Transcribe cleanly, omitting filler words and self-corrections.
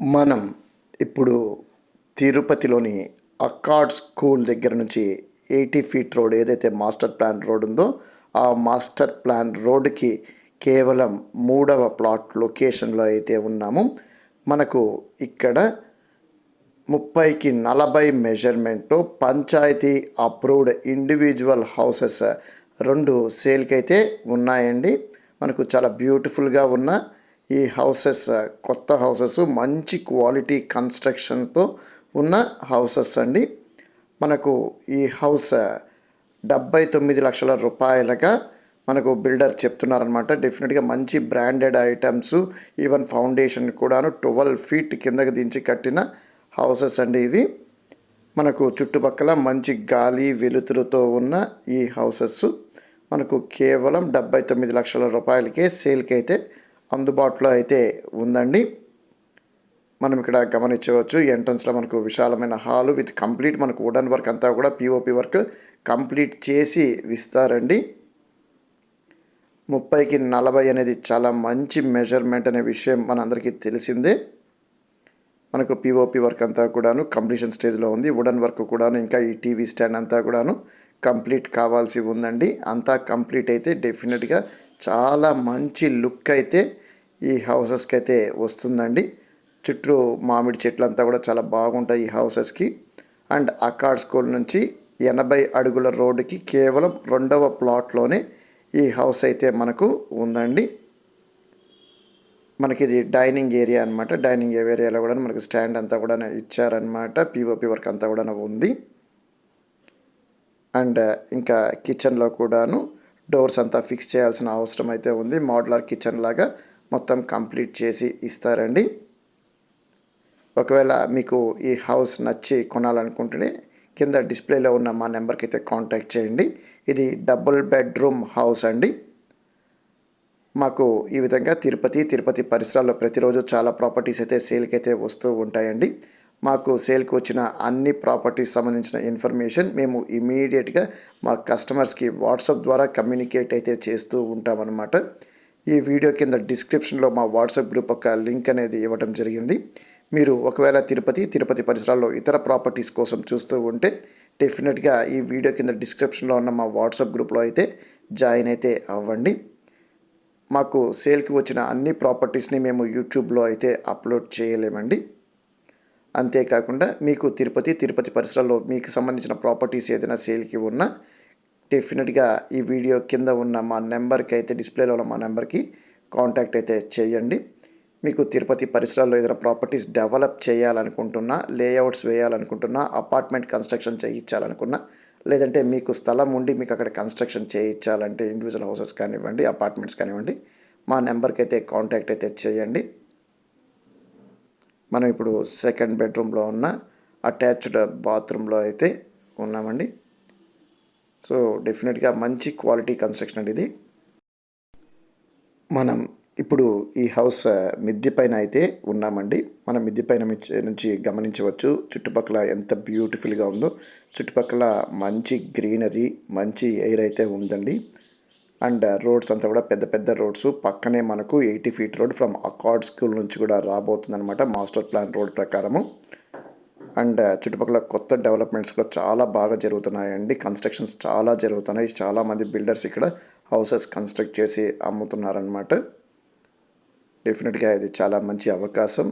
మనం ఇప్పుడు తిరుపతిలోని అక్కాడ్ స్కూల్ దగ్గర నుంచి 80 ఫీట్ రోడ్ ఏదైతే మాస్టర్ ప్లాన్ రోడ్ ఉందో ఆ మాస్టర్ ప్లాన్ రోడ్డుకి కేవలం 3వ ప్లాట్ లొకేషన్లో అయితే ఉన్నాము. మనకు ఇక్కడ 30కి 40 మెజర్మెంటు పంచాయతీ అప్రూవ్డ్ ఇండివిజువల్ హౌసెస్ 2 సేల్కి అయితే ఉన్నాయండి. మనకు చాలా బ్యూటిఫుల్గా ఉన్న ఈ హౌసెస్ కొత్త హౌసెస్ మంచి క్వాలిటీ కన్స్ట్రక్షన్తో ఉన్న హౌసెస్ అండి. మనకు ఈ హౌస్ 79 లక్షల రూపాయలుగా మనకు బిల్డర్ చెప్తున్నారనమాట. డెఫినెట్గా మంచి బ్రాండెడ్ ఐటమ్స్, ఈవెన్ ఫౌండేషన్ కూడాను 12 ఫీట్ కిందకి దించి కట్టిన హౌసెస్ అండి ఇది. మనకు చుట్టుపక్కల మంచి గాలి వెలుతురుతో ఉన్న ఈ హౌసెస్ మనకు కేవలం 79 లక్షల రూపాయలకే సేల్కి అయితే అందుబాటులో అయితే ఉందండి. మనం ఇక్కడ గమనించవచ్చు ఎంట్రన్స్లో మనకు విశాలమైన హాలు విత్ కంప్లీట్ మనకు వుడన్ వర్క్ అంతా కూడా పిఓపి వర్క్ కంప్లీట్ చేసి ఇస్తారండి. 30కి 40 అనేది చాలా మంచి మెజర్మెంట్ అనే విషయం మనందరికీ తెలిసిందే. మనకు పిఓపి వర్క్ అంతా కూడాను కంప్లీషన్ స్టేజ్లో ఉంది. వుడన్ వర్క్ కూడాను ఇంకా ఈ టీవీ స్టాండ్ అంతా కూడాను కంప్లీట్ కావాల్సి ఉందండి. అంతా కంప్లీట్ అయితే డెఫినెట్గా చాలా మంచి లుక్ అయితే ఈ హౌసెస్కి అయితే వస్తుందండి. చుట్టూ మామిడి చెట్లు అంతా కూడా చాలా బాగుంటాయి ఈ హౌసెస్కి. అండ్ అక్కాడ్ స్కూల్ నుంచి 80 అడుగుల రోడ్డుకి కేవలం 2వ ప్లాట్లోనే ఈ హౌస్ అయితే మనకు ఉందండి. మనకి ఇది డైనింగ్ ఏరియా అనమాట. డైనింగ్ ఏరియాలో కూడా మనకు స్టాండ్ అంతా కూడా ఇచ్చారనమాట. పిఓపి వర్క్ అంతా కూడా ఉంది. అండ్ ఇంకా కిచెన్లో కూడాను డోర్స్ అంతా ఫిక్స్ చేయాల్సిన అవసరం అయితే ఉంది. మోడ్యులర్ కిచెన్ లాగా మొత్తం కంప్లీట్ చేసి ఇస్తారండి. ఒకవేళ మీకు ఈ హౌస్ నచ్చి కొనాలనుకుంటే కింద డిస్ప్లేలో ఉన్న మా నెంబర్కి అయితే కాంటాక్ట్ చేయండి. ఇది డబుల్ బెడ్రూమ్ హౌస్ అండి. మాకు ఈ విధంగా తిరుపతి పరిసరాల్లో ప్రతిరోజు చాలా ప్రాపర్టీస్ అయితే సేల్కి అయితే వస్తూ ఉంటాయండి. మాకు సేల్కి వచ్చిన అన్ని ప్రాపర్టీస్ సంబంధించిన ఇన్ఫర్మేషన్ మేము ఇమీడియట్గా మా కస్టమర్స్కి వాట్సాప్ ద్వారా కమ్యూనికేట్ అయితే చేస్తూ ఉంటామన్నమాట. ఈ వీడియో కింద డిస్క్రిప్షన్లో మా వాట్సాప్ గ్రూప్ ఒక లింక్ అనేది ఇవ్వడం జరిగింది. మీరు ఒకవేళ తిరుపతి పరిసరాల్లో ఇతర ప్రాపర్టీస్ కోసం చూస్తూ ఉంటే డెఫినెట్గా ఈ వీడియో కింద డిస్క్రిప్షన్లో ఉన్న మా వాట్సాప్ గ్రూప్లో అయితే జాయిన్ అయితే అవ్వండి. మాకు సేల్కి వచ్చిన అన్ని ప్రాపర్టీస్ని మేము యూట్యూబ్లో అయితే అప్లోడ్ చేయలేమండి. అంతేకాకుండా మీకు తిరుపతి పరిసరాల్లో మీకు సంబంధించిన ప్రాపర్టీస్ ఏదైనా సేల్కి ఉన్నా డెఫినెట్గా ఈ వీడియో కింద ఉన్న మా నెంబర్కి అయితే డిస్ప్లేలో ఉన్న మా నెంబర్కి కాంటాక్ట్ అయితే చేయండి. మీకు తిరుపతి పరిసరాల్లో ఏదైనా ప్రాపర్టీస్ డెవలప్ చేయాలనుకుంటున్నా, లేఅవుట్స్ వేయాలనుకుంటున్నా, అపార్ట్మెంట్ కన్స్ట్రక్షన్ చేయించాలనుకున్నా, లేదంటే మీకు స్థలం ఉండి మీకు అక్కడ కన్స్ట్రక్షన్ చేయించాలంటే ఇండివిజువల్ హౌసెస్ కానివ్వండి, అపార్ట్మెంట్స్ కానివ్వండి, మా నెంబర్కి అయితే కాంటాక్ట్ అయితే చేయండి. మనం ఇప్పుడు సెకండ్ బెడ్రూమ్లో ఉన్న అటాచ్డ్ బాత్రూంలో అయితే ఉన్నామండి. సో డెఫినెట్గా మంచి క్వాలిటీ కన్స్ట్రక్షన్ అండి ఇది. మనం ఇప్పుడు ఈ హౌస్ మిద్దె పైన అయితే ఉన్నామండి. మనం మిద్దె పైన నుంచి గమనించవచ్చు చుట్టుపక్కల ఎంత బ్యూటిఫుల్గా ఉందో. చుట్టుపక్కల మంచి గ్రీనరీ, మంచి ఎయిర్ అయితే ఉందండి. అండ్ రోడ్స్ అంతా కూడా పెద్ద రోడ్స్. పక్కనే మనకు 80 feet road from Akkad school నుంచి కూడా రాబోతుందన్నమాట మాస్టర్ ప్లాన్ రోడ్ ప్రకారము. అండ్ చుట్టుపక్కల కొత్త డెవలప్మెంట్స్ కూడా చాలా బాగా జరుగుతున్నాయండి. కన్స్ట్రక్షన్స్ చాలా జరుగుతున్నాయి. చాలామంది బిల్డర్స్ ఇక్కడ హౌసెస్ కన్స్ట్రక్ట్ చేసి అమ్ముతున్నారనమాట. డెఫినెట్గా ఇది చాలా మంచి అవకాశం.